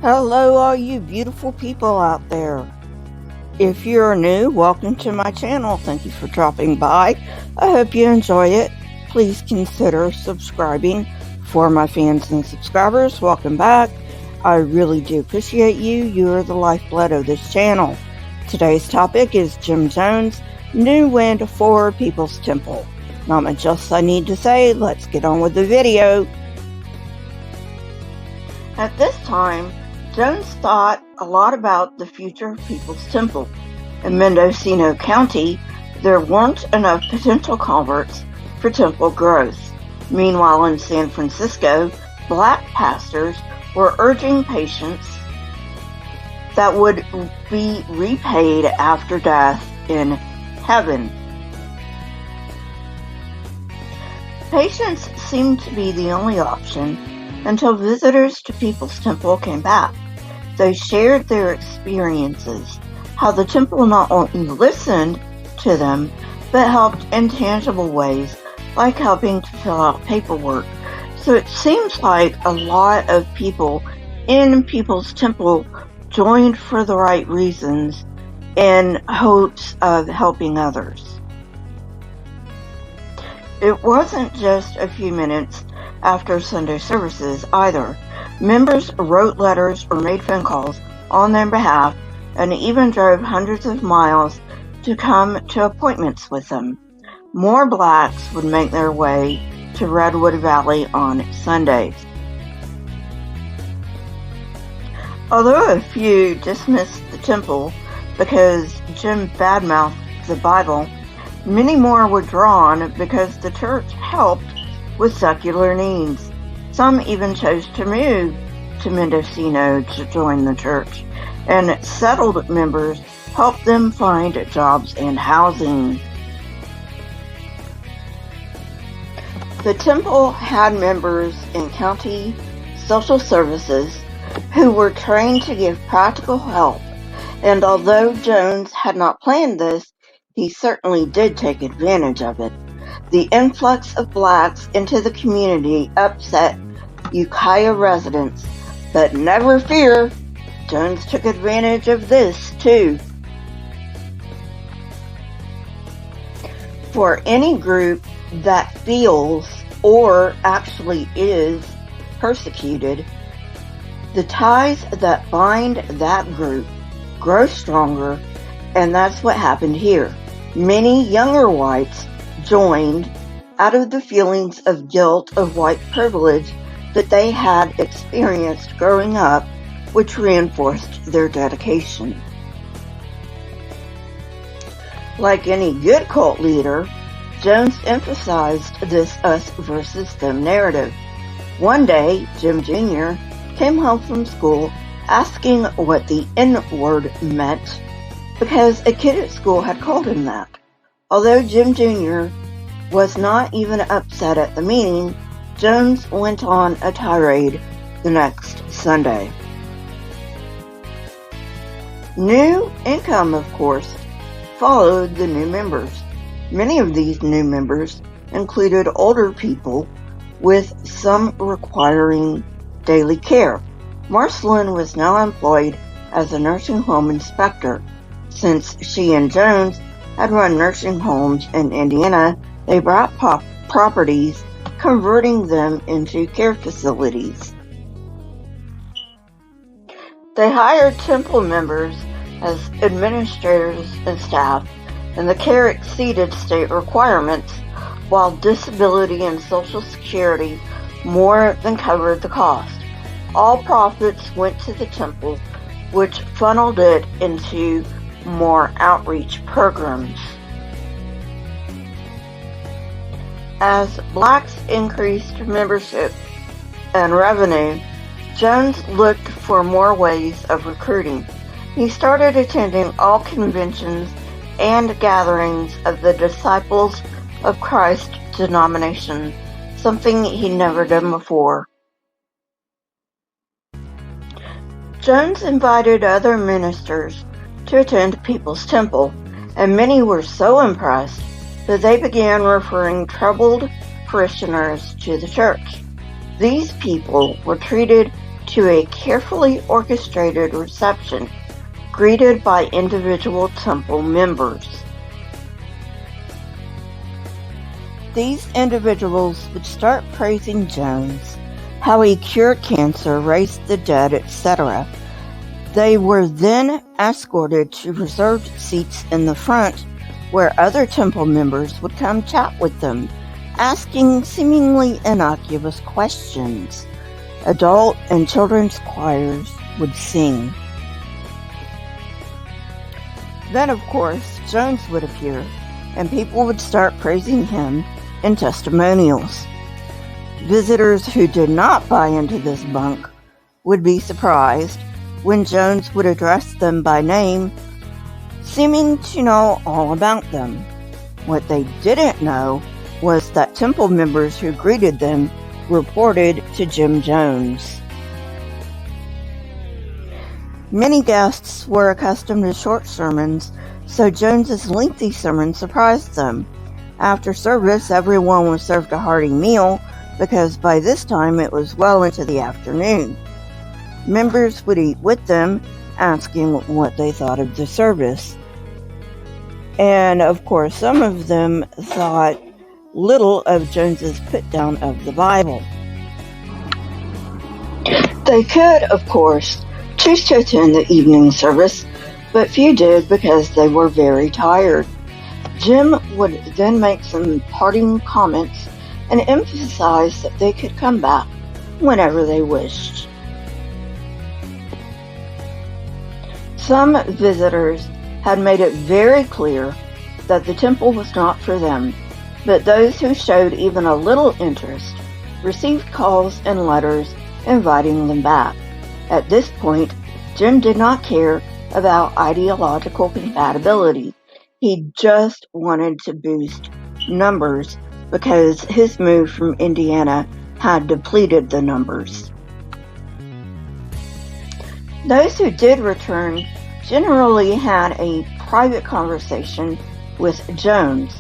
Hello, all you beautiful people out there. If you're new, welcome to my channel. Thank you for dropping by. I hope you enjoy it. Please consider subscribing. For my fans and subscribers, welcome back. I really do appreciate you. You're the lifeblood of this channel. Today's topic is Jim Jones' new wind for People's Temple. Not much else I need to say. Let's get on with the video. At this time, Jones thought a lot about the future of People's Temple. In Mendocino County, there weren't enough potential converts for temple growth. Meanwhile, in San Francisco, black pastors were urging patients that would be repaid after death in heaven. Patience seemed to be the only option until visitors to People's Temple came back. They shared their experiences, how the temple not only listened to them, but helped in tangible ways, like helping to fill out paperwork. So it seems like a lot of people in People's Temple joined for the right reasons in hopes of helping others. It wasn't just a few minutes after Sunday services either. Members wrote letters or made phone calls on their behalf and even drove hundreds of miles to come to appointments with them. More blacks would make their way to Redwood Valley on Sundays. Although a few dismissed the temple because Jim badmouthed the Bible, many more were drawn because the church helped with secular needs. Some even chose to move to Mendocino to join the church, and settled members helped them find jobs and housing. The temple had members in county social services who were trained to give practical help, and although Jones had not planned this, he certainly did take advantage of it. The influx of blacks into the community upset Ukiah residents, but never fear, Jones took advantage of this too. For any group that feels or actually is persecuted, the ties that bind that group grow stronger, and that's what happened here. Many younger whites joined out of the feelings of guilt of white privilege that they had experienced growing up, which reinforced their dedication. Like any good cult leader, Jones emphasized this us versus them narrative. One day, Jim Jr. came home from school asking what the N-word meant because a kid at school had called him that. Although Jim Jr. was not even upset at the meaning, Jones went on a tirade the next Sunday. New income, of course, followed the new members. Many of these new members included older people, with some requiring daily care. Marceline was now employed as a nursing home inspector. Since she and Jones had run nursing homes in Indiana, they bought properties, converting them into care facilities. They hired temple members as administrators and staff, and the care exceeded state requirements, while disability and Social Security more than covered the cost. All profits went to the temple, which funneled it into more outreach programs. As blacks increased membership and revenue, Jones looked for more ways of recruiting. He started attending all conventions and gatherings of the Disciples of Christ denomination, something he'd never done before. Jones invited other ministers to attend People's Temple, and many were so impressed that they began referring troubled parishioners to the church. These people were treated to a carefully orchestrated reception, greeted by individual temple members. These individuals would start praising Jones, how he cured cancer, raised the dead, etc. They were then escorted to reserved seats in the front, where other temple members would come chat with them, asking seemingly innocuous questions. Adult and children's choirs would sing. Then, of course, Jones would appear, and people would start praising him in testimonials. Visitors who did not buy into this bunk would be surprised when Jones would address them by name, seeming to know all about them. What they didn't know was that temple members who greeted them reported to Jim Jones. Many guests were accustomed to short sermons, so Jones's lengthy sermon surprised them. After service, everyone was served a hearty meal, because by this time it was well into the afternoon. Members would eat with them, asking what they thought of the service. And of course, some of them thought little of Jones's put-down of the Bible. They could, of course, choose to attend the evening service, but few did because they were very tired. Jim would then make some parting comments and emphasize that they could come back whenever they wished. Some visitors had made it very clear that the temple was not for them, but those who showed even a little interest received calls and letters inviting them back. At this point, Jim did not care about ideological compatibility. He just wanted to boost numbers because his move from Indiana had depleted the numbers. Those who did return generally had a private conversation with Jones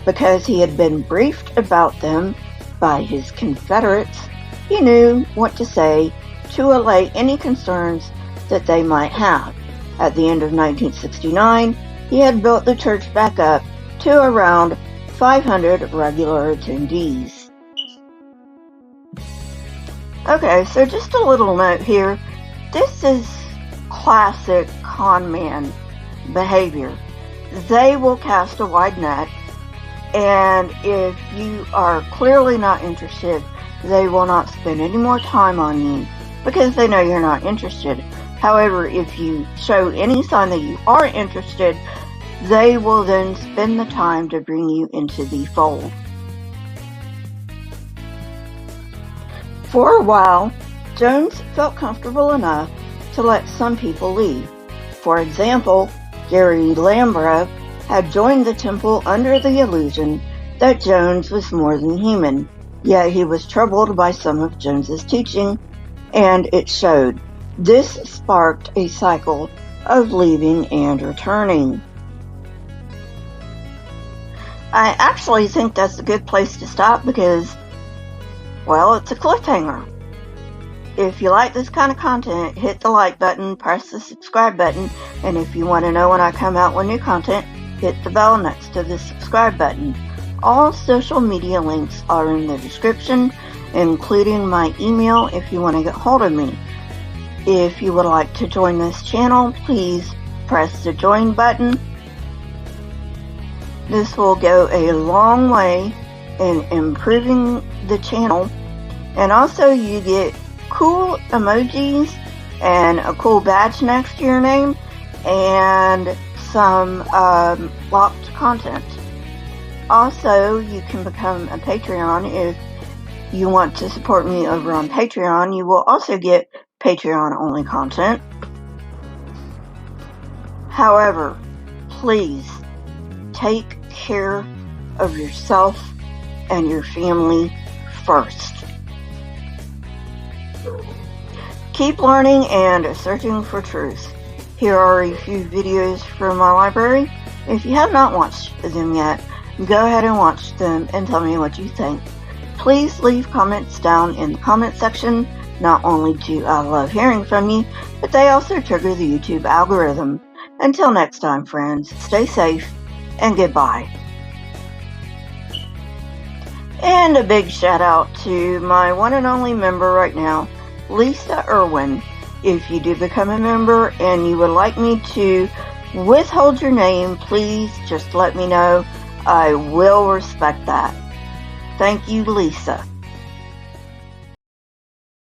because he had been briefed about them by his Confederates. He knew what to say to allay any concerns that they might have. At the end of 1969, he had built the church back up to around 500 regular attendees. Okay, so just a little note here. This is classic con man behavior. They will cast a wide net, and if you are clearly not interested, they will not spend any more time on you because they know you're not interested. However, if you show any sign that you are interested, they will then spend the time to bring you into the fold. For a while, Jones felt comfortable enough to let some people leave. For example, Gary Lambra had joined the temple under the illusion that Jones was more than human, yet he was troubled by some of Jones's teaching, and it showed. This sparked a cycle of leaving and returning. I actually think that's a good place to stop because, well, it's a cliffhanger. If you like this kind of content, hit the like button, press the subscribe button, and if you want to know when I come out with new content, hit the bell next to the subscribe button. All social media links are in the description, including my email if you want to get hold of me. If you would like to join this channel, please press the join button. This will go a long way in improving the channel, and also you get cool emojis and a cool badge next to your name and some locked content. Also, you can become a Patreon if you want to support me over on Patreon. You will also get Patreon only content. However, please take care of yourself and your family first. Keep learning and searching for truth. Here are a few videos from my library. If you have not watched them yet, go ahead and watch them and tell me what you think. Please leave comments down in the comment section Not only do I love hearing from you, but they also trigger the YouTube algorithm. Until next time, friends, stay safe and goodbye. And a big shout out to my one and only member right now, Lisa Irwin. If you do become a member and you would like me to withhold your name, please just let me know. I will respect that. Thank you, Lisa.